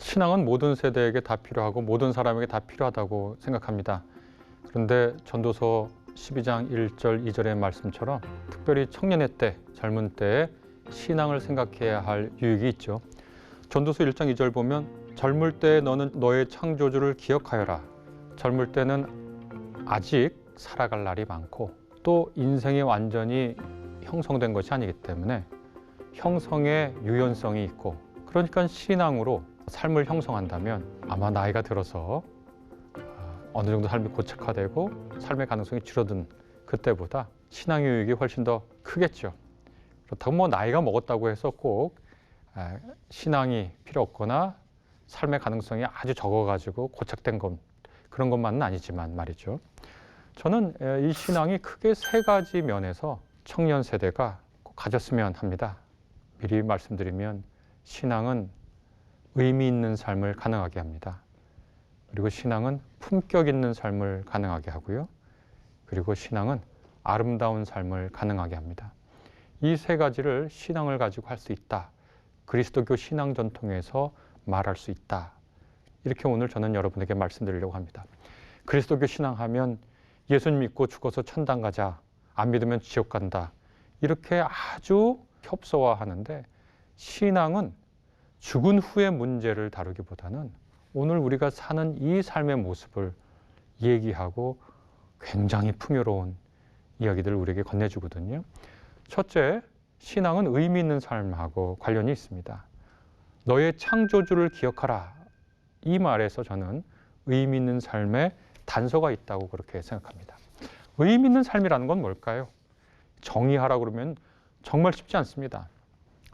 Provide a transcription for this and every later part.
신앙은 모든 세대에게 다 필요하고 모든 사람에게 다 필요하다고 생각합니다. 그런데 전도서 12장 1절 2절의 말씀처럼 특별히 청년의 때, 젊은 때에 신앙을 생각해야 할 유익이 있죠. 전도서 1장 2절 보면 젊을 때 너는 너의 창조주를 기억하여라. 젊을 때는 아직 살아갈 날이 많고 또 인생이 완전히 형성된 것이 아니기 때문에 형성의 유연성이 있고, 그러니까 신앙으로 삶을 형성한다면 아마 나이가 들어서 어느 정도 삶이 고착화되고 삶의 가능성이 줄어든 그때보다 신앙의 유익이 훨씬 더 크겠죠. 그렇다고 뭐 나이가 먹었다고 해서 꼭 신앙이 필요 없거나 삶의 가능성이 아주 적어가지고 고착된 것, 그런 것만은 아니지만 말이죠. 저는 이 신앙이 크게 세 가지 면에서 청년 세대가 꼭 가졌으면 합니다. 미리 말씀드리면 신앙은 의미 있는 삶을 가능하게 합니다. 그리고 신앙은 품격 있는 삶을 가능하게 하고요. 그리고 신앙은 아름다운 삶을 가능하게 합니다. 이 세 가지를 신앙을 가지고 할 수 있다. 그리스도교 신앙 전통에서 말할 수 있다. 이렇게 오늘 저는 여러분에게 말씀드리려고 합니다. 그리스도교 신앙하면 예수님 믿고 죽어서 천당 가자, 안 믿으면 지옥 간다, 이렇게 아주 협소화하는데, 신앙은 죽은 후의 문제를 다루기보다는 오늘 우리가 사는 이 삶의 모습을 얘기하고 굉장히 풍요로운 이야기들을 우리에게 건네주거든요. 첫째, 신앙은 의미 있는 삶하고 관련이 있습니다. 너의 창조주를 기억하라. 이 말에서 저는 의미 있는 삶에 단서가 있다고 그렇게 생각합니다. 의미 있는 삶이라는 건 뭘까요? 정의하라 그러면 정말 쉽지 않습니다.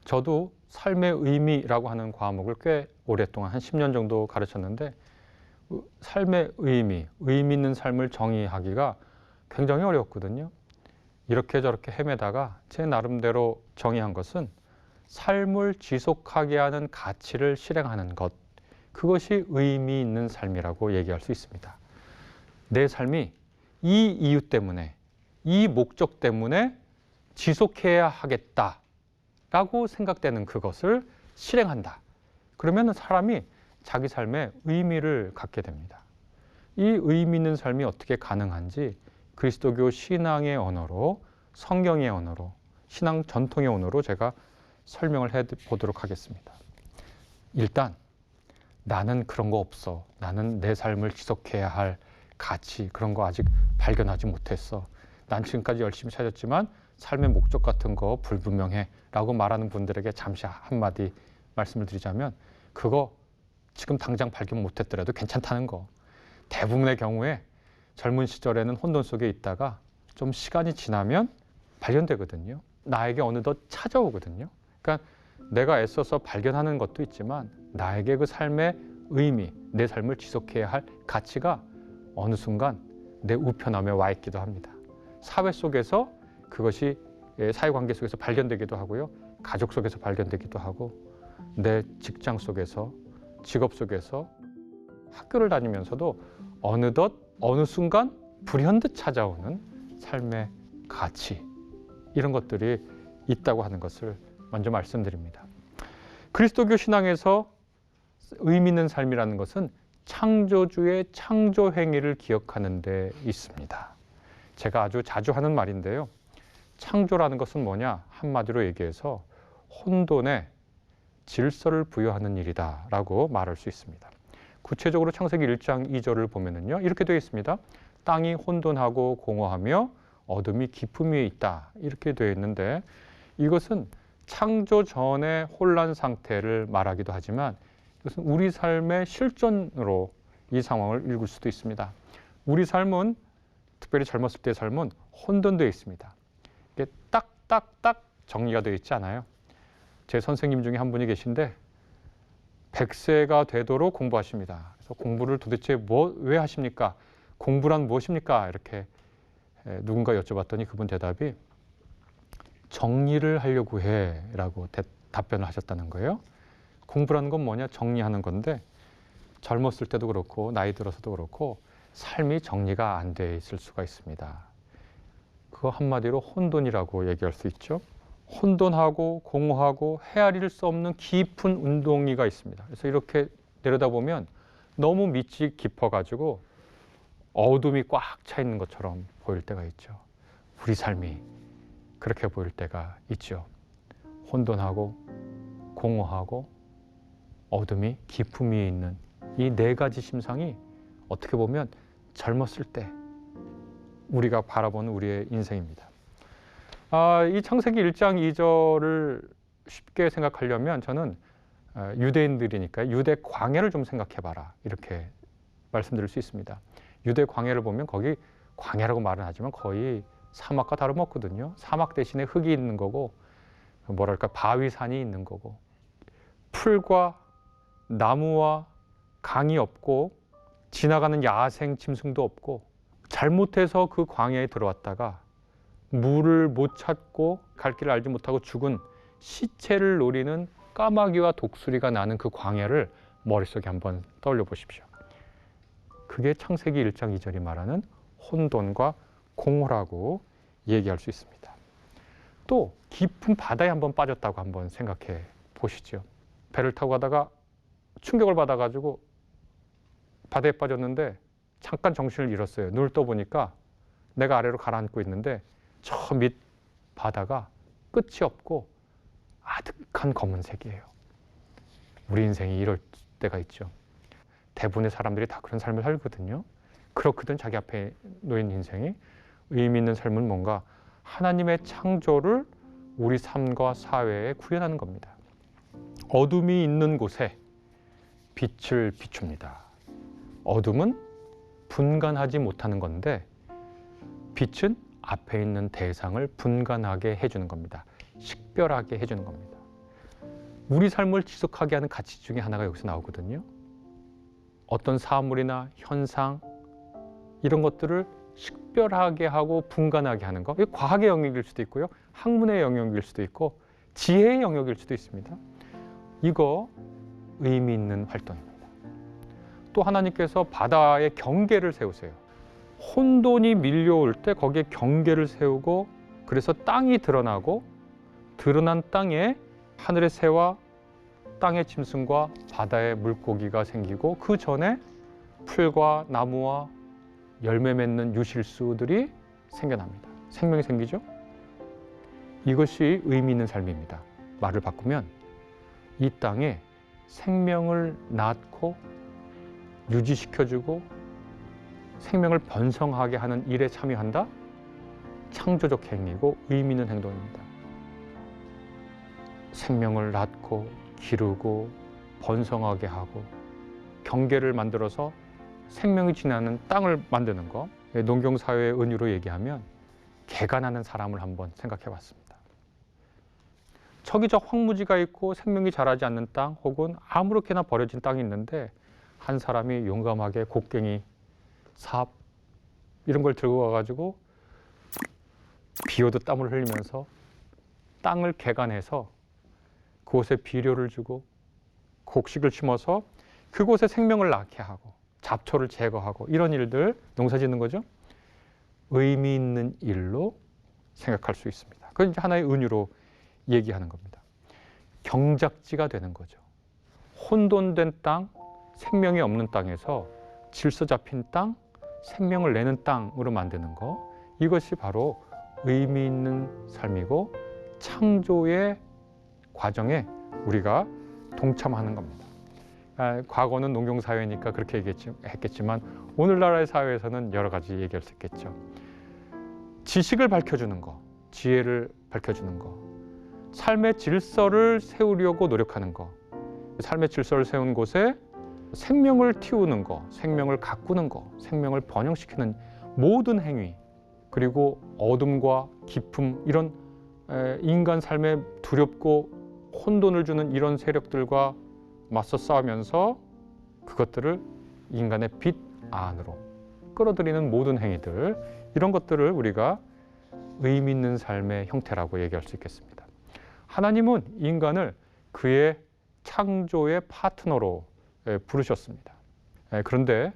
저도 삶의 의미라고 하는 과목을 꽤 오랫동안 한 10년 정도 가르쳤는데, 삶의 의미 있는 삶을 정의하기가 굉장히 어렵거든요. 이렇게 저렇게 헤매다가 제 나름대로 정의한 것은 삶을 지속하게 하는 가치를 실행하는 것, 그것이 의미 있는 삶이라고 얘기할 수 있습니다. 내 삶이 이 이유 때문에, 이 목적 때문에 지속해야 하겠다라고 생각되는 그것을 실행한다. 그러면 사람이 자기 삶에 의미를 갖게 됩니다. 이 의미 있는 삶이 어떻게 가능한지 그리스도교 신앙의 언어로, 성경의 언어로, 신앙 전통의 언어로 제가 설명을 해보도록 하겠습니다. 일단 나는 그런 거 없어. 나는 내 삶을 지속해야 할 가치, 그런 거 아직 발견하지 못했어. 난 지금까지 열심히 살았지만 삶의 목적 같은 거 불분명해 라고 말하는 분들에게 잠시 한마디 말씀을 드리자면, 그거 지금 당장 발견 못했더라도 괜찮다는 거. 대부분의 경우에 젊은 시절에는 혼돈 속에 있다가 좀 시간이 지나면 발견되거든요. 나에게 어느덧 찾아오거든요. 그러니까 내가 애써서 발견하는 것도 있지만 나에게 그 삶의 의미, 내 삶을 지속해야 할 가치가 어느 순간 내 우편함에 와 있기도 합니다. 사회 속에서 그것이 사회관계 속에서 발견되기도 하고요. 가족 속에서 발견되기도 하고, 내 직장 속에서, 직업 속에서, 학교를 다니면서도 어느덧 어느 순간 불현듯 찾아오는 삶의 가치, 이런 것들이 있다고 하는 것을 먼저 말씀드립니다. 그리스도교 신앙에서 의미 있는 삶이라는 것은 창조주의 창조 행위를 기억하는 데 있습니다. 제가 아주 자주 하는 말인데요. 창조라는 것은 뭐냐? 한마디로 얘기해서 혼돈에 질서를 부여하는 일이다 라고 말할 수 있습니다. 구체적으로 창세기 1장 2절을 보면은요, 이렇게 되어 있습니다. 땅이 혼돈하고 공허하며 어둠이 깊음 위에 있다, 이렇게 되어 있는데, 이것은 창조 전의 혼란 상태를 말하기도 하지만 이것은 우리 삶의 실존으로 이 상황을 읽을 수도 있습니다. 우리 삶은, 특별히 젊었을 때의 삶은 혼돈되어 있습니다. 이게 딱딱딱 정리가 되어 있지 않아요. 제 선생님 중에 한 분이 계신데 100세가 되도록 공부하십니다. 그래서 공부를 도대체 왜 하십니까? 공부란 무엇입니까? 이렇게 누군가 여쭤봤더니 그분 대답이 정리를 하려고 해 라고 답변을 하셨다는 거예요. 공부라는 건 뭐냐? 정리하는 건데, 젊었을 때도 그렇고 나이 들어서도 그렇고 삶이 정리가 안 돼 있을 수가 있습니다. 그거 한마디로 혼돈이라고 얘기할 수 있죠. 혼돈하고 공허하고 헤아릴 수 없는 깊은 운동이가 있습니다. 그래서 이렇게 내려다보면 너무 밑이 깊어가지고 어둠이 꽉 차 있는 것처럼 보일 때가 있죠. 우리 삶이 그렇게 보일 때가 있죠. 혼돈하고 공허하고 어둠이 깊음 위에 있는 이 네 가지 심상이 어떻게 보면 젊었을 때 우리가 바라보는 우리의 인생입니다. 이 창세기 1장 2절을 쉽게 생각하려면 저는 유대인들이니까 유대 광야를 좀 생각해봐라 이렇게 말씀드릴 수 있습니다. 유대 광야를 보면 거기 광야라고 말은 하지만 거의 사막과 다름없거든요. 사막 대신에 흙이 있는 거고 뭐랄까 바위산이 있는 거고 풀과 나무와 강이 없고 지나가는 야생 짐승도 없고 잘못해서 그 광야에 들어왔다가 물을 못 찾고 갈 길을 알지 못하고 죽은 시체를 노리는 까마귀와 독수리가 나는 그 광야를 머릿속에 한번 떠올려 보십시오. 그게 창세기 1장 2절이 말하는 혼돈과 공허라고 얘기할 수 있습니다. 또 깊은 바다에 한번 빠졌다고 한번 생각해 보시죠. 배를 타고 가다가 충격을 받아가지고 바다에 빠졌는데 잠깐 정신을 잃었어요. 눈을 떠보니까 내가 아래로 가라앉고 있는데 저 밑 바다가 끝이 없고 아득한 검은색이에요. 우리 인생이 이럴 때가 있죠. 대부분의 사람들이 다 그런 삶을 살거든요. 그렇거든 자기 앞에 놓인 인생이 의미 있는 삶은 뭔가 하나님의 창조를 우리 삶과 사회에 구현하는 겁니다. 어둠이 있는 곳에 빛을 비춥니다. 어둠은 분간하지 못하는 건데 빛은 앞에 있는 대상을 분간하게 해주는 겁니다. 식별하게 해주는 겁니다. 우리 삶을 지속하게 하는 가치 중에 하나가 여기서 나오거든요. 어떤 사물이나 현상 이런 것들을 식별하게 하고 분간하게 하는 거. 이게 과학의 영역일 수도 있고요. 학문의 영역일 수도 있고 지혜의 영역일 수도 있습니다. 이거 의미 있는 활동입니다. 또 하나님께서 바다에 경계를 세우세요. 혼돈이 밀려올 때 거기에 경계를 세우고 그래서 땅이 드러나고 드러난 땅에 하늘의 새와 땅의 짐승과 바다의 물고기가 생기고 그 전에 풀과 나무와 열매 맺는 유실수들이 생겨납니다. 생명이 생기죠? 이것이 의미 있는 삶입니다. 말을 바꾸면 이 땅에 생명을 낳고 유지시켜주고 생명을 번성하게 하는 일에 참여한다? 창조적 행위고 의미 있는 행동입니다. 생명을 낳고 기르고 번성하게 하고 경계를 만들어서 생명이 지나는 땅을 만드는 거, 농경사회의 은유로 얘기하면 개간하는 사람을 한번 생각해 봤습니다. 저기저 황무지가 있고 생명이 자라지 않는 땅 혹은 아무렇게나 버려진 땅이 있는데 한 사람이 용감하게 곡괭이, 삽 이런 걸 들고 와가지고 비 오듯 땀을 흘리면서 땅을 개간해서 그곳에 비료를 주고 곡식을 심어서 그곳에 생명을 낳게 하고 잡초를 제거하고 이런 일들 농사 짓는 거죠. 의미 있는 일로 생각할 수 있습니다. 그건 이제 하나의 은유로 얘기하는 겁니다. 경작지가 되는 거죠. 혼돈된 땅, 생명이 없는 땅에서 질서 잡힌 땅, 생명을 내는 땅으로 만드는 거, 이것이 바로 의미 있는 삶이고 창조의 과정에 우리가 동참하는 겁니다. 과거는 농경사회니까 그렇게 했겠지만 오늘날의 사회에서는 여러 가지 얘기할 수 있겠죠. 지식을 밝혀주는 거, 지혜를 밝혀주는 거, 삶의 질서를 세우려고 노력하는 거, 삶의 질서를 세운 곳에 생명을 틔우는 거, 생명을 가꾸는 거, 생명을 번영시키는 모든 행위, 그리고 어둠과 기품, 이런 인간 삶에 두렵고 혼돈을 주는 이런 세력들과 맞서 싸우면서 그것들을 인간의 빛 안으로 끌어들이는 모든 행위들, 이런 것들을 우리가 의미 있는 삶의 형태라고 얘기할 수 있겠습니다. 하나님은 인간을 그의 창조의 파트너로 부르셨습니다. 그런데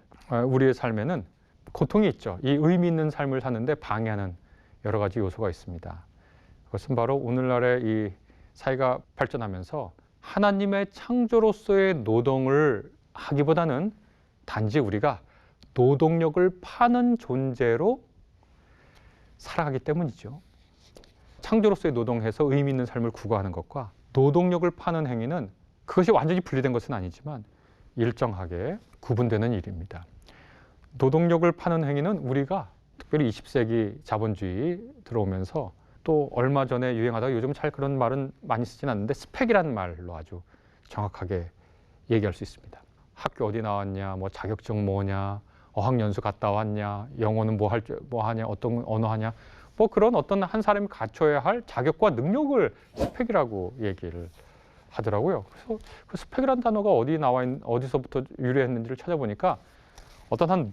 우리의 삶에는 고통이 있죠. 이 의미 있는 삶을 사는데 방해하는 여러 가지 요소가 있습니다. 그것은 바로 오늘날의 이 사회가 발전하면서 하나님의 창조로서의 노동을 하기보다는 단지 우리가 노동력을 파는 존재로 살아가기 때문이죠. 창조로서의 노동해서 의미 있는 삶을 구가하는 것과 노동력을 파는 행위는 그것이 완전히 분리된 것은 아니지만 일정하게 구분되는 일입니다. 노동력을 파는 행위는 우리가 특별히 20세기 자본주의 들어오면서 또 얼마 전에 유행하다가 요즘 잘 그런 말은 많이 쓰진 않는데 스펙이라는 말로 아주 정확하게 얘기할 수 있습니다. 학교 어디 나왔냐, 뭐 자격증 뭐냐, 어학연수 갔다 왔냐, 영어는 뭐 하냐, 어떤 언어 하냐, 뭐 그런 어떤 한 사람이 갖춰야 할 자격과 능력을 스펙이라고 얘기를 하더라고요. 그래서 그 스펙이라는 단어가 어디서부터 유래했는지를 찾아보니까 어떤 한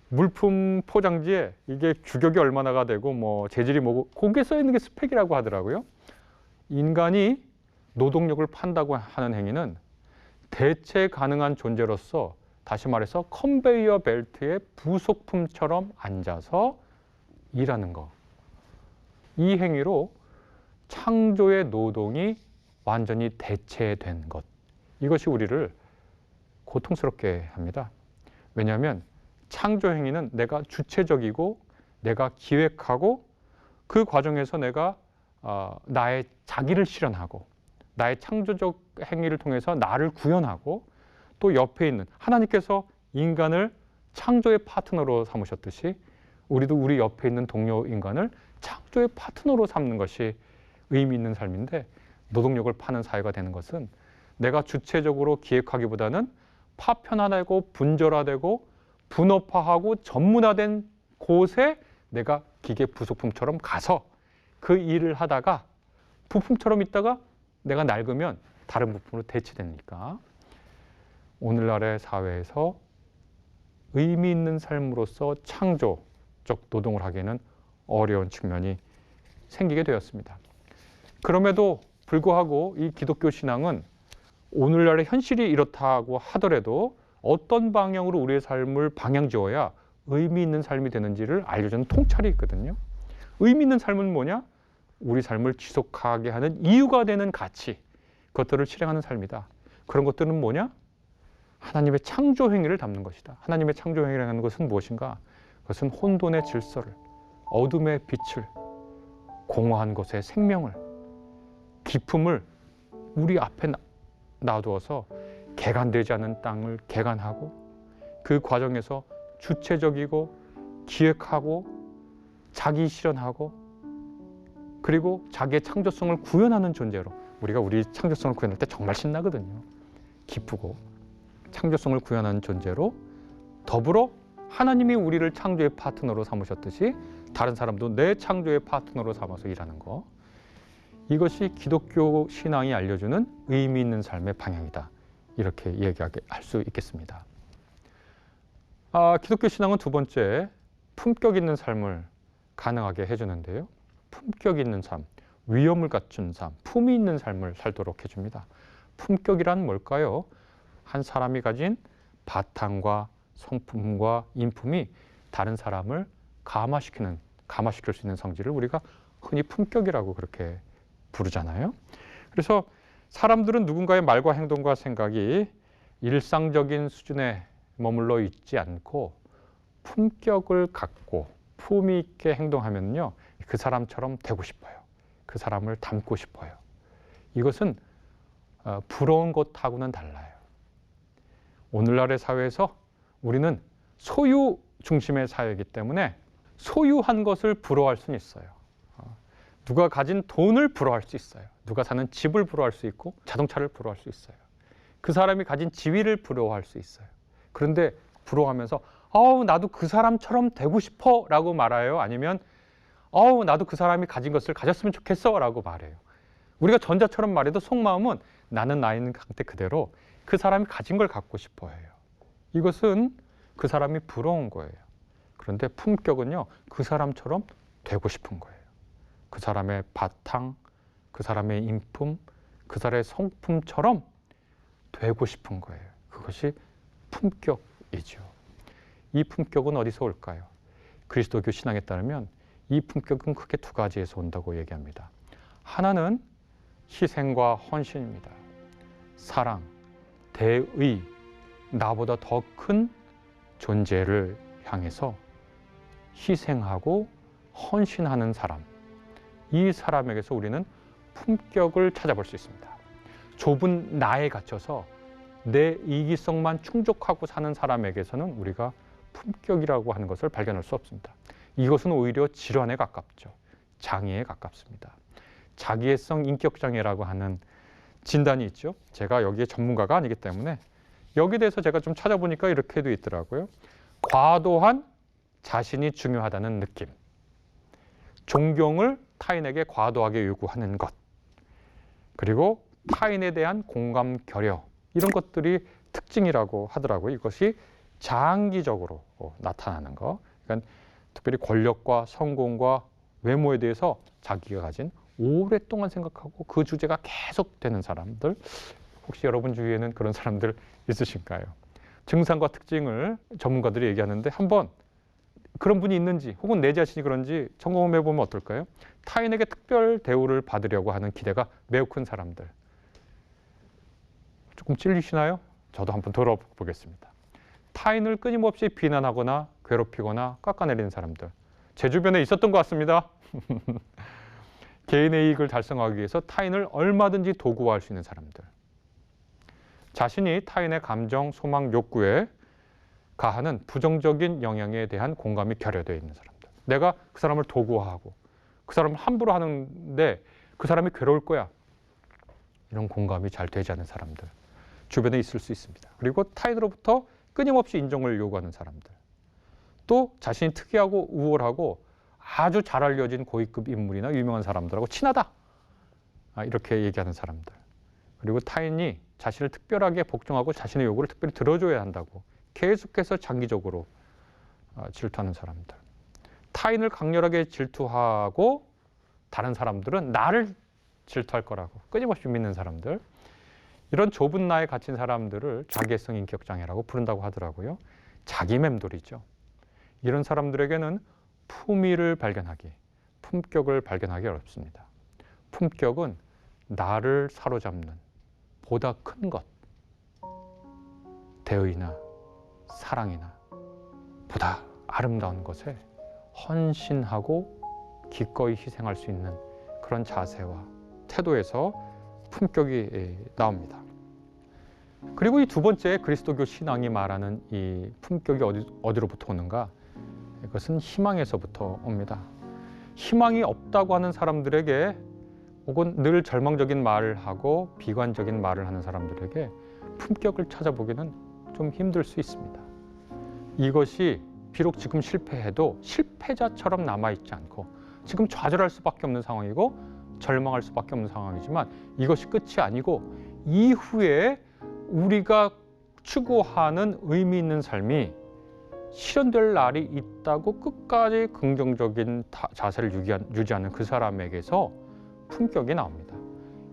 물품 포장지에 이게 규격이 얼마나가 되고 뭐 재질이 뭐고 거기에 써 있는 게 스펙이라고 하더라고요. 인간이 노동력을 판다고 하는 행위는 대체 가능한 존재로서 다시 말해서 컨베이어 벨트의 부속품처럼 앉아서 일하는 것. 이 행위로 창조의 노동이 완전히 대체된 것. 이것이 우리를 고통스럽게 합니다. 왜냐하면 창조 행위는 내가 주체적이고 내가 기획하고 그 과정에서 내가 나의 자기를 실현하고 나의 창조적 행위를 통해서 나를 구현하고 또 옆에 있는 하나님께서 인간을 창조의 파트너로 삼으셨듯이 우리도 우리 옆에 있는 동료 인간을 창조의 파트너로 삼는 것이 의미 있는 삶인데 노동력을 파는 사회가 되는 것은 내가 주체적으로 기획하기보다는 파편화되고 분절화되고 분업화하고 전문화된 곳에 내가 기계 부속품처럼 가서 그 일을 하다가 부품처럼 있다가 내가 낡으면 다른 부품으로 대체되니까 오늘날의 사회에서 의미 있는 삶으로서 창조적 노동을 하기에는 어려운 측면이 생기게 되었습니다. 그럼에도 불구하고 이 기독교 신앙은 오늘날의 현실이 이렇다고 하더라도 어떤 방향으로 우리의 삶을 방향 지어야 의미 있는 삶이 되는지를 알려주는 통찰이 있거든요. 의미 있는 삶은 뭐냐? 우리 삶을 지속하게 하는 이유가 되는 가치, 그것들을 실행하는 삶이다. 그런 것들은 뭐냐? 하나님의 창조 행위를 담는 것이다. 하나님의 창조 행위라는 것은 무엇인가? 그것은 혼돈의 질서를, 어둠의 빛을, 공허한 곳의 생명을, 기품을 우리 앞에 놔두어서 개간되지 않은 땅을 개간하고 그 과정에서 주체적이고 기획하고 자기 실현하고 그리고 자기의 창조성을 구현하는 존재로 우리가 우리 창조성을 구현할 때 정말 신나거든요. 기쁘고 창조성을 구현하는 존재로 더불어 하나님이 우리를 창조의 파트너로 삼으셨듯이 다른 사람도 내 창조의 파트너로 삼아서 일하는 거. 이것이 기독교 신앙이 알려주는 의미 있는 삶의 방향이다. 이렇게 얘기할 수 있겠습니다. 기독교 신앙은 두 번째, 품격 있는 삶을 가능하게 해주는데요. 품격 있는 삶, 위엄을 갖춘 삶, 품이 있는 삶을 살도록 해줍니다. 품격이란 뭘까요? 한 사람이 가진 바탕과 성품과 인품이 다른 사람을 감화시킬 수 있는 성질을 우리가 흔히 품격이라고 그렇게 부르잖아요. 그래서 사람들은 누군가의 말과 행동과 생각이 일상적인 수준에 머물러 있지 않고 품격을 갖고 품위 있게 행동하면요, 그 사람처럼 되고 싶어요. 그 사람을 닮고 싶어요. 이것은 부러운 것하고는 달라요. 오늘날의 사회에서 우리는 소유 중심의 사회이기 때문에 소유한 것을 부러워할 수는 있어요. 누가 가진 돈을 부러워할 수 있어요. 누가 사는 집을 부러워할 수 있고 자동차를 부러워할 수 있어요. 그 사람이 가진 지위를 부러워할 수 있어요. 그런데 부러워하면서 나도 그 사람처럼 되고 싶어 라고 말해요? 아니면 나도 그 사람이 가진 것을 가졌으면 좋겠어 라고 말해요? 우리가 전자처럼 말해도 속마음은 나는 나 있는 상태 그대로 그 사람이 가진 걸 갖고 싶어 해요. 이것은 그 사람이 부러운 거예요. 그런데 품격은요, 그 사람처럼 되고 싶은 거예요. 그 사람의 바탕, 그 사람의 인품, 그 사람의 성품처럼 되고 싶은 거예요. 그것이 품격이죠. 이 품격은 어디서 올까요? 그리스도교 신앙에 따르면 이 품격은 크게 두 가지에서 온다고 얘기합니다. 하나는 희생과 헌신입니다. 사랑, 대의, 나보다 더 큰 존재를 향해서 희생하고 헌신하는 사람, 이 사람에게서 우리는 품격을 찾아볼 수 있습니다. 좁은 나에 갇혀서 내 이기성만 충족하고 사는 사람에게서는 우리가 품격이라고 하는 것을 발견할 수 없습니다. 이것은 오히려 질환에 가깝죠. 장애에 가깝습니다. 자기애성 인격장애라고 하는 진단이 있죠. 제가 여기에 전문가가 아니기 때문에 여기에 대해서 제가 좀 찾아보니까 이렇게 돼 있더라고요. 과도한 자신이 중요하다는 느낌, 존경을 타인에게 과도하게 요구하는 것, 그리고 타인에 대한 공감, 결여, 이런 것들이 특징이라고 하더라고요. 이것이 장기적으로 나타나는 거. 그러니까 특별히 권력과 성공과 외모에 대해서 자기가 가진 오랫동안 생각하고 그 주제가 계속되는 사람들, 혹시 여러분 주위에는 그런 사람들 있으신가요? 증상과 특징을 전문가들이 얘기하는데 한번 그런 분이 있는지 혹은 내 자신이 그런지 점검해 보면 어떨까요? 타인에게 특별 대우를 받으려고 하는 기대가 매우 큰 사람들. 조금 찔리시나요? 저도 한번 돌아보겠습니다. 타인을 끊임없이 비난하거나 괴롭히거나 깎아내리는 사람들. 제 주변에 있었던 것 같습니다. 개인의 이익을 달성하기 위해서 타인을 얼마든지 도구화할 수 있는 사람들. 자신이 타인의 감정, 소망, 욕구에 가하는 부정적인 영향에 대한 공감이 결여되어 있는 사람들. 내가 그 사람을 도구화하고 그 사람을 함부로 하는데 그 사람이 괴로울 거야. 이런 공감이 잘 되지 않는 사람들. 주변에 있을 수 있습니다. 그리고 타인으로부터 끊임없이 인정을 요구하는 사람들. 또 자신이 특이하고 우월하고 아주 잘 알려진 고위급 인물이나 유명한 사람들하고 친하다. 이렇게 얘기하는 사람들. 그리고 타인이 자신을 특별하게 복종하고 자신의 요구를 특별히 들어줘야 한다고 계속해서 장기적으로 질투하는 사람들. 타인을 강렬하게 질투하고 다른 사람들은 나를 질투할 거라고 끊임없이 믿는 사람들. 이런 좁은 나에 갇힌 사람들을 자기애성 인격장애라고 부른다고 하더라고요. 자기 맴돌이죠. 이런 사람들에게는 품위를 발견하기, 품격을 발견하기 어렵습니다. 품격은 나를 사로잡는 보다 큰 것, 대의나 사랑이나 보다 아름다운 것에 헌신하고 기꺼이 희생할 수 있는 그런 자세와 태도에서 품격이 나옵니다. 그리고 이 두 번째 그리스도교 신앙이 말하는 이 품격이 어디로부터 오는가? 이것은 희망에서부터 옵니다. 희망이 없다고 하는 사람들에게 혹은 늘 절망적인 말을 하고 비관적인 말을 하는 사람들에게 품격을 찾아보기는 좀 힘들 수 있습니다. 이것이 비록 지금 실패해도 실패자처럼 남아있지 않고 지금 좌절할 수밖에 없는 상황이고 절망할 수밖에 없는 상황이지만 이것이 끝이 아니고 이후에 우리가 추구하는 의미 있는 삶이 실현될 날이 있다고 끝까지 긍정적인 자세를 유지하는 그 사람에게서 품격이 나옵니다.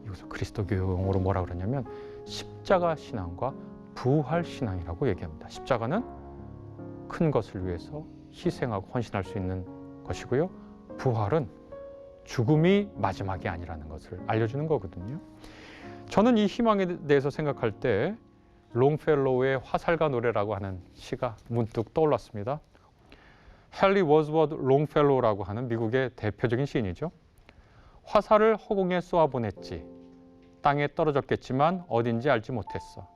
이것을 그리스도교 용어로 뭐라 그러냐면 십자가 신앙과 부활 신앙이라고 얘기합니다. 십자가는 큰 것을 위해서 희생하고 헌신할 수 있는 것이고요. 부활은 죽음이 마지막이 아니라는 것을 알려주는 거거든요. 저는 이 희망에 대해서 생각할 때 롱펠로우의 화살과 노래라고 하는 시가 문득 떠올랐습니다. 헨리 워즈워드 롱펠로우라고 하는 미국의 대표적인 시인이죠. 화살을 허공에 쏘아보냈지. 땅에 떨어졌겠지만 어딘지 알지 못했어.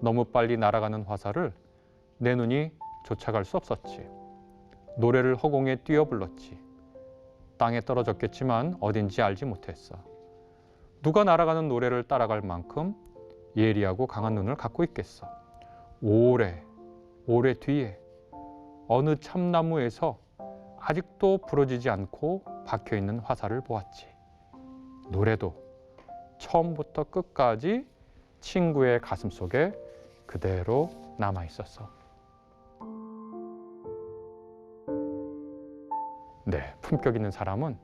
너무 빨리 날아가는 화살을 내 눈이 쫓아갈 수 없었지. 노래를 허공에 띄워 불렀지. 땅에 떨어졌겠지만 어딘지 알지 못했어. 누가 날아가는 노래를 따라갈 만큼 예리하고 강한 눈을 갖고 있겠어. 오래 뒤에 어느 참나무에서 아직도 부러지지 않고 박혀있는 화살을 보았지. 노래도 처음부터 끝까지 친구의 가슴 속에 그대로 남아있었어. 네, 품격 있는 사람은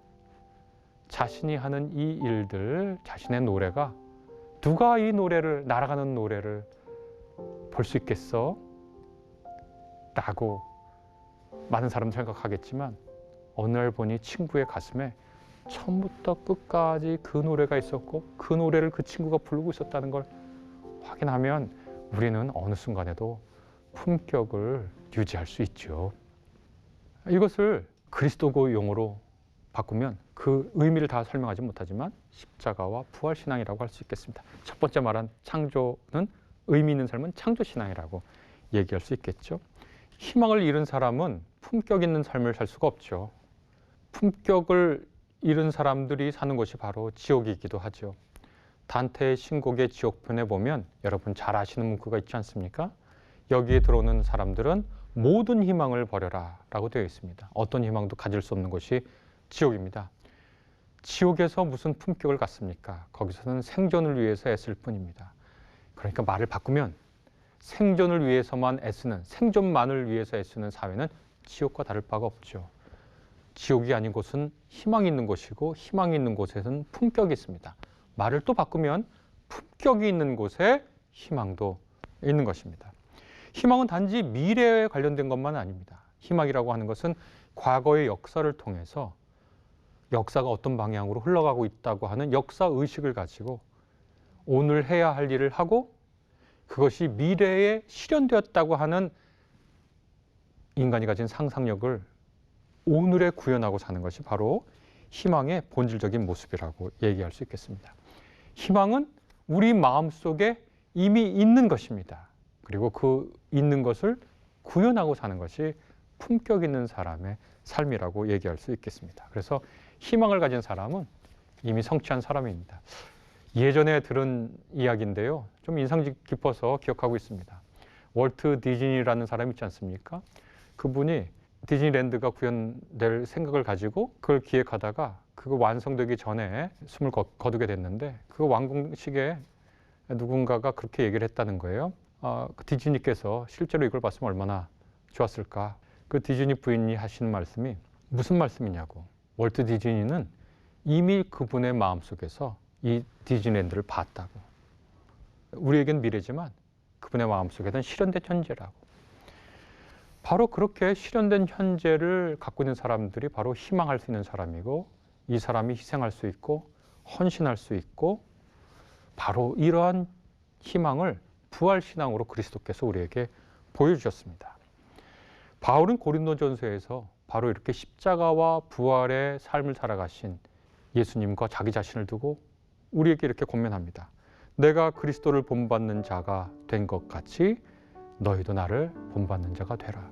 자신이 하는 이 일들, 자신의 노래가 누가 이 노래를, 날아가는 노래를 볼 수 있겠어? 라고 많은 사람들이 생각하겠지만 어느 날 보니 친구의 가슴에 처음부터 끝까지 그 노래가 있었고 그 노래를 그 친구가 부르고 있었다는 걸 확인하면 우리는 어느 순간에도 품격을 유지할 수 있죠. 이것을 그리스도교 용어로 바꾸면 그 의미를 다 설명하지 못하지만 십자가와 부활신앙이라고 할 수 있겠습니다. 첫 번째 말한 창조는 의미 있는 삶은 창조신앙이라고 얘기할 수 있겠죠. 희망을 잃은 사람은 품격 있는 삶을 살 수가 없죠. 품격을 잃은 사람들이 사는 곳이 바로 지옥이기도 하죠. 단테의 신곡의 지옥편에 보면 여러분 잘 아시는 문구가 있지 않습니까? 여기에 들어오는 사람들은 모든 희망을 버려라 라고 되어 있습니다. 어떤 희망도 가질 수 없는 곳이 지옥입니다. 지옥에서 무슨 품격을 갖습니까? 거기서는 생존을 위해서 애쓸 뿐입니다. 그러니까 말을 바꾸면 생존을 위해서만 애쓰는, 생존만을 위해서 애쓰는 사회는 지옥과 다를 바가 없죠. 지옥이 아닌 곳은 희망이 있는 곳이고 희망이 있는 곳에는 품격이 있습니다. 말을 또 바꾸면 품격이 있는 곳에 희망도 있는 것입니다. 희망은 단지 미래에 관련된 것만 아닙니다. 희망이라고 하는 것은 과거의 역사를 통해서 역사가 어떤 방향으로 흘러가고 있다고 하는 역사의식을 가지고 오늘 해야 할 일을 하고 그것이 미래에 실현되었다고 하는 인간이 가진 상상력을 오늘에 구현하고 사는 것이 바로 희망의 본질적인 모습이라고 얘기할 수 있겠습니다. 희망은 우리 마음속에 이미 있는 것입니다. 그리고 그 있는 것을 구현하고 사는 것이 품격 있는 사람의 삶이라고 얘기할 수 있겠습니다. 그래서 희망을 가진 사람은 이미 성취한 사람입니다. 예전에 들은 이야기인데요. 좀 인상 깊어서 기억하고 있습니다. 월트 디즈니라는 사람이 있지 않습니까? 그분이 디즈니랜드가 구현될 생각을 가지고 그걸 기획하다가 그거 완성되기 전에 숨을 거두게 됐는데 그 완공식에 누군가가 그렇게 얘기를 했다는 거예요. 그 디즈니께서 실제로 이걸 봤으면 얼마나 좋았을까. 그 디즈니 부인이 하시는 말씀이 무슨 말씀이냐고. 월트 디즈니는 이미 그분의 마음속에서 이 디즈니랜드를 봤다고. 우리에겐 미래지만 그분의 마음속에는 실현된 현재라고. 바로 그렇게 실현된 현재를 갖고 있는 사람들이 바로 희망할 수 있는 사람이고 이 사람이 희생할 수 있고 헌신할 수 있고 바로 이러한 희망을 부활신앙으로 그리스도께서 우리에게 보여주셨습니다. 바울은 고린도전서에서 바로 이렇게 십자가와 부활의 삶을 살아가신 예수님과 자기 자신을 두고 우리에게 이렇게 권면합니다. 내가 그리스도를 본받는 자가 된 것 같이 너희도 나를 본받는 자가 되라.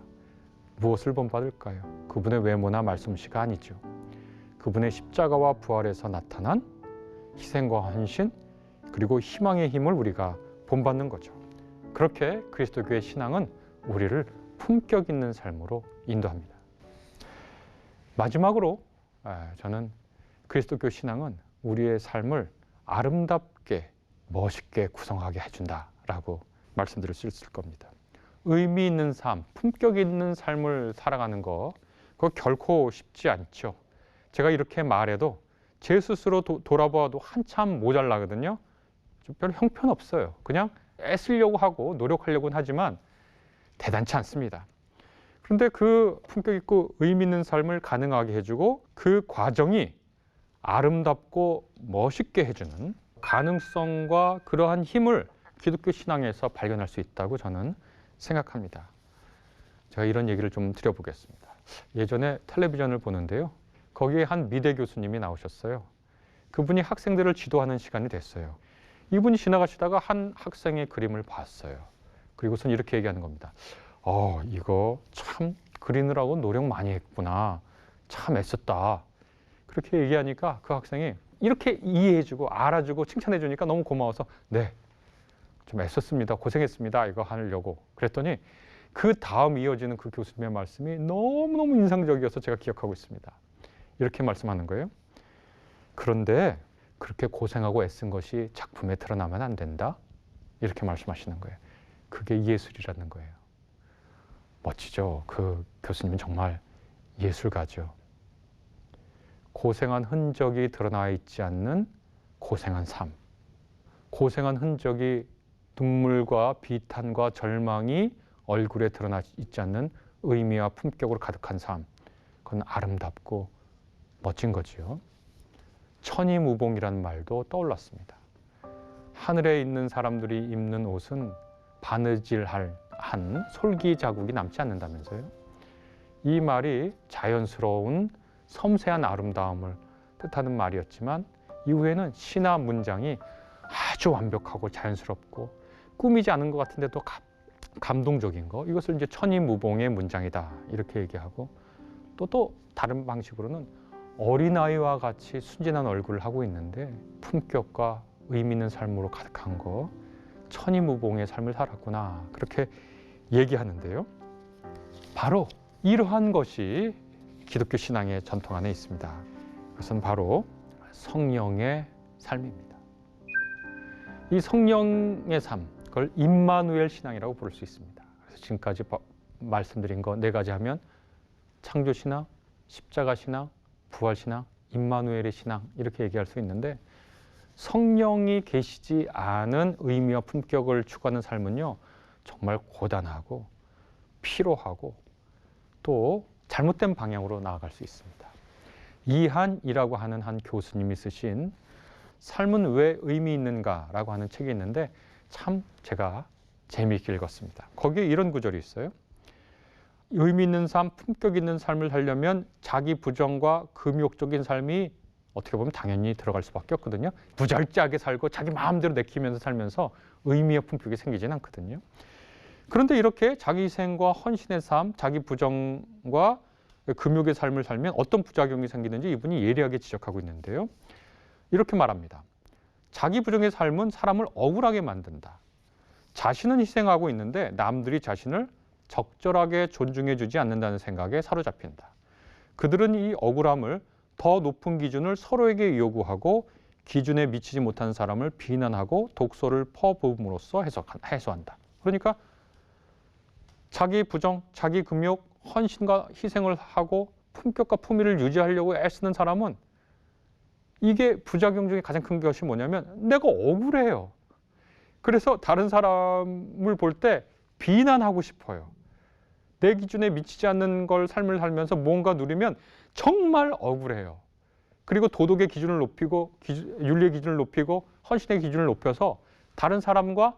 무엇을 본받을까요? 그분의 외모나 말솜씨가 아니죠. 그분의 십자가와 부활에서 나타난 희생과 헌신 그리고 희망의 힘을 우리가 본받는 거죠. 그렇게 그리스도교의 신앙은 우리를 품격 있는 삶으로 인도합니다. 마지막으로 저는 그리스도교 신앙은 우리의 삶을 아름답게 멋있게 구성하게 해준다라고 말씀드릴 수 있을 겁니다. 의미 있는 삶, 품격 있는 삶을 살아가는 거 그거 결코 쉽지 않죠. 제가 이렇게 말해도 제 스스로 돌아보아도 한참 모자라거든요. 별 형편없어요. 그냥 애쓰려고 하고 노력하려고는 하지만 대단치 않습니다. 그런데 그 품격 있고 의미 있는 삶을 가능하게 해주고 그 과정이 아름답고 멋있게 해주는 가능성과 그러한 힘을 기독교 신앙에서 발견할 수 있다고 저는 생각합니다. 제가 이런 얘기를 좀 드려보겠습니다. 예전에 텔레비전을 보는데요. 거기에 한 미대 교수님이 나오셨어요. 그분이 학생들을 지도하는 시간이 됐어요. 이분이 지나가시다가 한 학생의 그림을 봤어요. 그리고선 이렇게 얘기하는 겁니다. 이거 참 그리느라고 노력 많이 했구나. 참 애썼다. 그렇게 얘기하니까 그 학생이 이렇게 이해해주고 알아주고 칭찬해주니까 너무 고마워서 네, 좀 애썼습니다. 고생했습니다. 이거 하려고. 그랬더니 그 다음 이어지는 그 교수님의 말씀이 너무너무 인상적이어서 제가 기억하고 있습니다. 이렇게 말씀하는 거예요. 그런데 그렇게 고생하고 애쓴 것이 작품에 드러나면 안 된다. 이렇게 말씀하시는 거예요. 그게 예술이라는 거예요. 멋지죠? 그 교수님은 정말 예술가죠. 고생한 흔적이 드러나 있지 않는 고생한 삶. 고생한 흔적이 눈물과 비탄과 절망이 얼굴에 드러나 있지 않는 의미와 품격으로 가득한 삶. 그건 아름답고 멋진 거지요. 천이무봉이라는 말도 떠올랐습니다. 하늘에 있는 사람들이 입는 옷은 바느질할 한 솔기 자국이 남지 않는다면서요. 이 말이 자연스러운 섬세한 아름다움을 뜻하는 말이었지만 이후에는 신화 문장이 아주 완벽하고 자연스럽고 꾸미지 않은 것 같은데도 감동적인 거, 이것을 이제 천이무봉의 문장이다 이렇게 얘기하고, 또 다른 방식으로는 어린아이와 같이 순진한 얼굴을 하고 있는데 품격과 의미 있는 삶으로 가득한 거, 천이무봉의 삶을 살았구나 그렇게 얘기하는데요. 바로 이러한 것이 기독교 신앙의 전통 안에 있습니다. 그것은 바로 성령의 삶입니다. 이 성령의 삶, 그걸 임마누엘 신앙이라고 부를 수 있습니다. 그래서 지금까지 말씀드린 거 4가지 하면 창조신앙, 십자가신앙, 부활신앙, 임마누엘의 신앙 이렇게 얘기할 수 있는데, 성령이 계시지 않은 의미와 품격을 추구하는 삶은요 정말 고단하고 피로하고 또 잘못된 방향으로 나아갈 수 있습니다. 이한이라고 하는 한 교수님이 쓰신 삶은 왜 의미 있는가라고 하는 책이 있는데 참 제가 재미있게 읽었습니다. 거기에 이런 구절이 있어요. 의미 있는 삶, 품격 있는 삶을 살려면 자기 부정과 금욕적인 삶이 어떻게 보면 당연히 들어갈 수밖에 없거든요. 부절제하게 살고 자기 마음대로 내키면서 살면서 의미와 품격이 생기진 않거든요. 그런데 이렇게 자기 희생과 헌신의 삶, 자기 부정과 금욕의 삶을 살면 어떤 부작용이 생기는지 이분이 예리하게 지적하고 있는데요. 이렇게 말합니다. 자기 부정의 삶은 사람을 억울하게 만든다. 자신은 희생하고 있는데 남들이 자신을 적절하게 존중해 주지 않는다는 생각에 사로잡힌다. 그들은 이 억울함을 더 높은 기준을 서로에게 요구하고 기준에 미치지 못한 사람을 비난하고 독소를 퍼부음으로써 해소한다. 그러니까 자기 부정, 자기 금욕, 헌신과 희생을 하고 품격과 품위를 유지하려고 애쓰는 사람은 이게 부작용 중에 가장 큰 것이 뭐냐면 내가 억울해요. 그래서 다른 사람을 볼 때 비난하고 싶어요. 내 기준에 미치지 않는 걸 삶을 살면서 뭔가 누리면 정말 억울해요. 그리고 도덕의 기준을 높이고 윤리의 기준을 높이고 헌신의 기준을 높여서 다른 사람과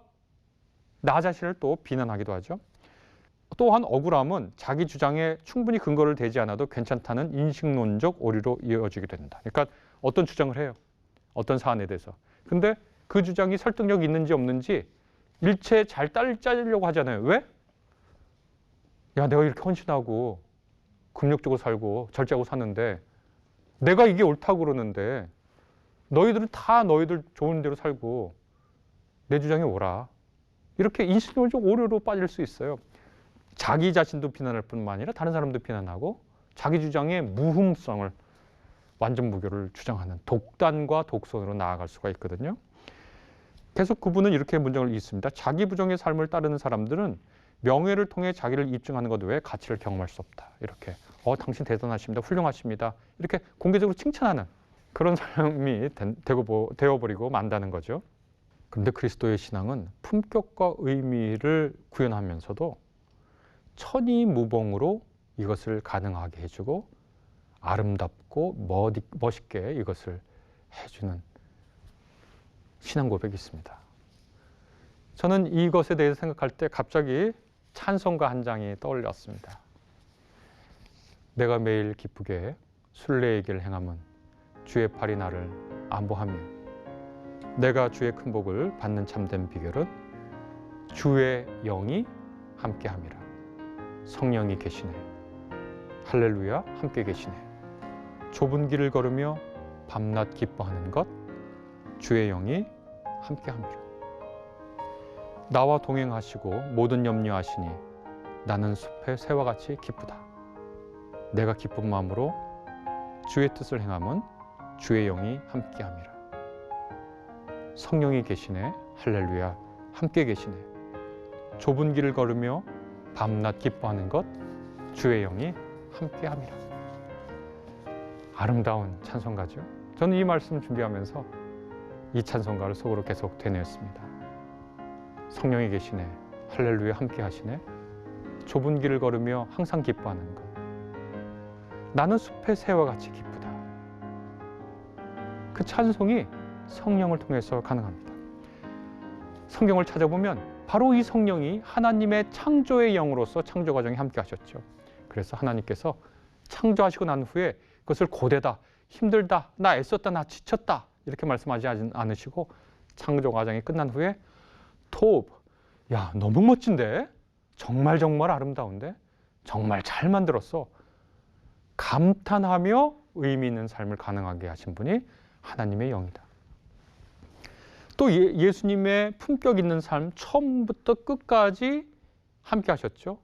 나 자신을 또 비난하기도 하죠. 또한 억울함은 자기 주장에 충분히 근거를 대지 않아도 괜찮다는 인식론적 오류로 이어지게 된다. 그러니까 어떤 주장을 해요. 어떤 사안에 대해서. 근데 그 주장이 설득력이 있는지 없는지 일체 잘 따르려고 하잖아요. 왜? 야, 내가 이렇게 헌신하고 금욕적으로 살고 절제하고 사는데 내가 이게 옳다고 그러는데 너희들은 다 너희들 좋은 대로 살고 내 주장이 옳아. 이렇게 인식론적 오류로 빠질 수 있어요. 자기 자신도 비난할 뿐만 아니라 다른 사람도 비난하고 자기 주장의 무흠성을 완전 무교를 주장하는 독단과 독선으로 나아갈 수가 있거든요. 계속 그분은 이렇게 문장을 읽습니다. 자기 부정의 삶을 따르는 사람들은 명예를 통해 자기를 입증하는 것 외에 가치를 경험할 수 없다. 이렇게 당신 대단하십니다. 훌륭하십니다. 이렇게 공개적으로 칭찬하는 그런 삶이 되어버리고 만다는 거죠. 그런데 그리스도의 신앙은 품격과 의미를 구현하면서도 천이무봉으로 이것을 가능하게 해주고 아름답고 멋있게 이것을 해주는 신앙 고백이 있습니다. 저는 이것에 대해서 생각할 때 갑자기 찬송가 한 장이 떠올렸습니다. 내가 매일 기쁘게 순례의 길 행함은 주의 팔이 나를 안보하며 내가 주의 큰 복을 받는 참된 비결은 주의 영이 함께함이라. 성령이 계시네. 할렐루야 함께 계시네. 좁은 길을 걸으며 밤낮 기뻐하는 것 주의 영이 함께함이라. 나와 동행하시고 모든 염려하시니 나는 숲의 새와 같이 기쁘다. 내가 기쁜 마음으로 주의 뜻을 행함은 주의 영이 함께함이라. 성령이 계시네. 할렐루야 함께 계시네. 좁은 길을 걸으며 밤낮 기뻐하는 것 주의 영이 함께함이라. 아름다운 찬송가죠. 저는 이 말씀 준비하면서 이 찬송가를 속으로 계속 되뇌었습니다. 성령이 계시네. 할렐루야 함께 하시네. 좁은 길을 걸으며 항상 기뻐하는 것. 나는 숲의 새와 같이 기쁘다. 그 찬송이 성령을 통해서 가능합니다. 성경을 찾아보면 바로 이 성령이 하나님의 창조의 영으로서 창조 과정에 함께 하셨죠. 그래서 하나님께서 창조하시고 난 후에 그것을 고되다, 힘들다, 나 애썼다, 나 지쳤다 이렇게 말씀하지 않으시고 창조 과정이 끝난 후에 토브, 야 너무 멋진데? 정말 아름다운데? 정말 잘 만들었어. 감탄하며 의미 있는 삶을 가능하게 하신 분이 하나님의 영이다. 또 예수님의 품격 있는 삶 처음부터 끝까지 함께 하셨죠.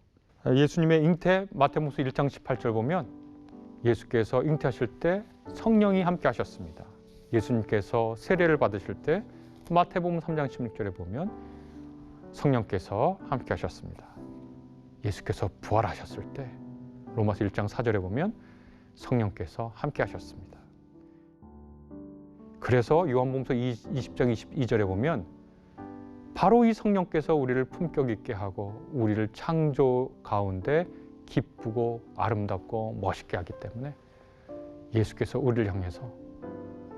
예수님의 잉태 마태복음 1장 18절 보면 예수께서 잉태하실 때 성령이 함께 하셨습니다. 예수님께서 세례를 받으실 때 마태복음 3장 16절에 보면 성령께서 함께 하셨습니다. 예수께서 부활하셨을 때 로마서 1장 4절에 보면 성령께서 함께 하셨습니다. 그래서 요한복음서 20장 22절에 보면 바로 이 성령께서 우리를 품격 있게 하고 우리를 창조 가운데 기쁘고 아름답고 멋있게 하기 때문에 예수께서 우리를 향해서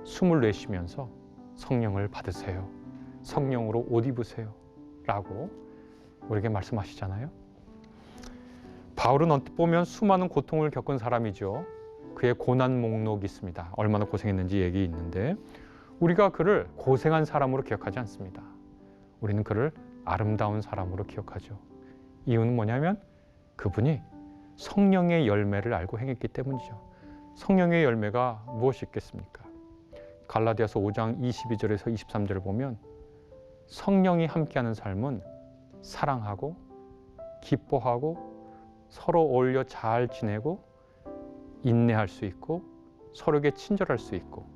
숨을 내쉬면서 성령을 받으세요. 성령으로 옷 입으세요. 라고 우리에게 말씀하시잖아요. 바울은 언뜻 보면 수많은 고통을 겪은 사람이죠. 그의 고난 목록이 있습니다. 얼마나 고생했는지 얘기 있는데 우리가 그를 고생한 사람으로 기억하지 않습니다. 우리는 그를 아름다운 사람으로 기억하죠. 이유는 뭐냐면 그분이 성령의 열매를 알고 행했기 때문이죠. 성령의 열매가 무엇이 있겠습니까? 갈라디아서 5장 22절에서 23절을 보면 성령이 함께하는 삶은 사랑하고 기뻐하고 서로 어울려 잘 지내고 인내할 수 있고 서로에게 친절할 수 있고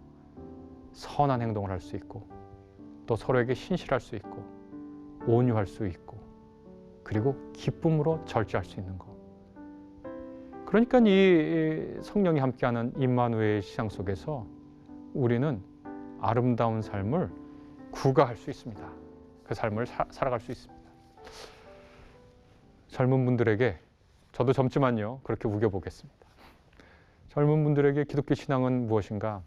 선한 행동을 할 수 있고 또 서로에게 신실할 수 있고 온유할 수 있고 그리고 기쁨으로 절제할 수 있는 것. 그러니까 이 성령이 함께하는 임마누엘의 시상 속에서 우리는 아름다운 삶을 구가할 수 있습니다. 그 삶을 살아갈 수 있습니다. 젊은 분들에게 저도 젊지만요. 그렇게 우겨보겠습니다. 젊은 분들에게 기독교 신앙은 무엇인가?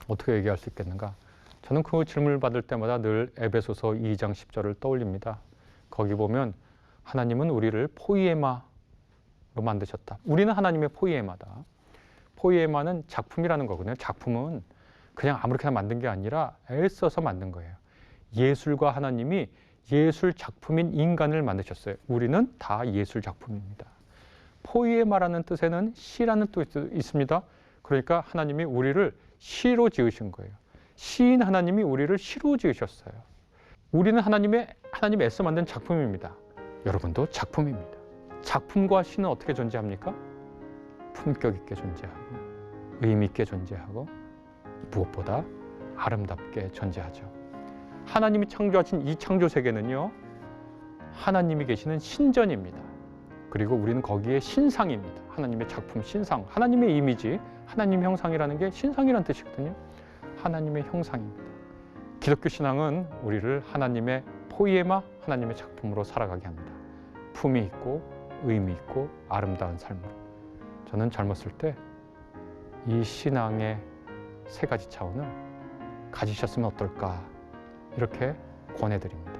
어떻게 얘기할 수 있겠는가? 저는 그 질문을 받을 때마다 늘 에베소서 2장 10절을 떠올립니다. 거기 보면 하나님은 우리를 포이에마로 만드셨다. 우리는 하나님의 포이에마다. 포이에마는 작품이라는 거거든요. 작품은 그냥 아무렇게나 만든 게 아니라 애써서 만든 거예요. 예술과 하나님이 예술 작품인 인간을 만드셨어요. 우리는 다 예술 작품입니다. 포이에마라는 뜻에는 시라는 뜻도 있습니다. 그러니까 하나님이 우리를 시로 지으신 거예요. 시인 하나님이 우리를 시로 지으셨어요. 우리는 하나님이 애써 만든 작품입니다. 여러분도 작품입니다. 작품과 시는 어떻게 존재합니까? 품격 있게 존재하고 의미 있게 존재하고 무엇보다 아름답게 존재하죠. 하나님이 창조하신 이 창조 세계는요. 하나님이 계시는 신전입니다. 그리고 우리는 거기에 신상입니다. 하나님의 작품 신상, 하나님의 이미지, 하나님의 형상이라는 게 신상이라는 뜻이거든요. 하나님의 형상입니다. 기독교 신앙은 우리를 하나님의 포이에마, 하나님의 작품으로 살아가게 합니다. 품이 있고 의미 있고 아름다운 삶으로. 저는 젊었을 때 이 신앙의 세 가지 차원을 가지셨으면 어떨까 이렇게 권해드립니다.